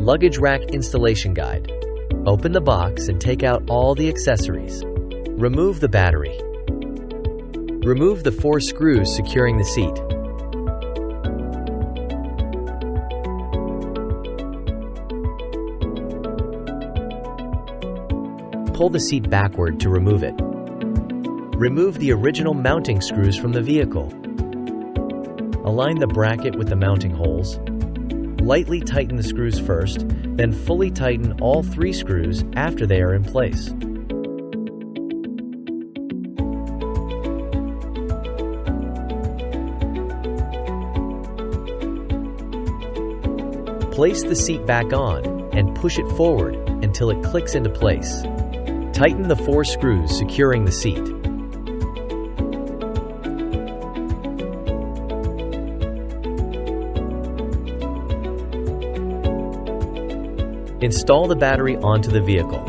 Luggage rack installation guide. Open the box and take out all the accessories. Remove the battery. Remove the 4 screws securing the seat. Pull the seat backward to remove it. Remove the original mounting screws from the vehicle. Align the bracket with the mounting holes. Lightly tighten the screws first, then fully tighten all 3 screws after they are in place. Place the seat back on and push it forward until it clicks into place. Tighten the 4 screws securing the seat. Install the battery onto the vehicle.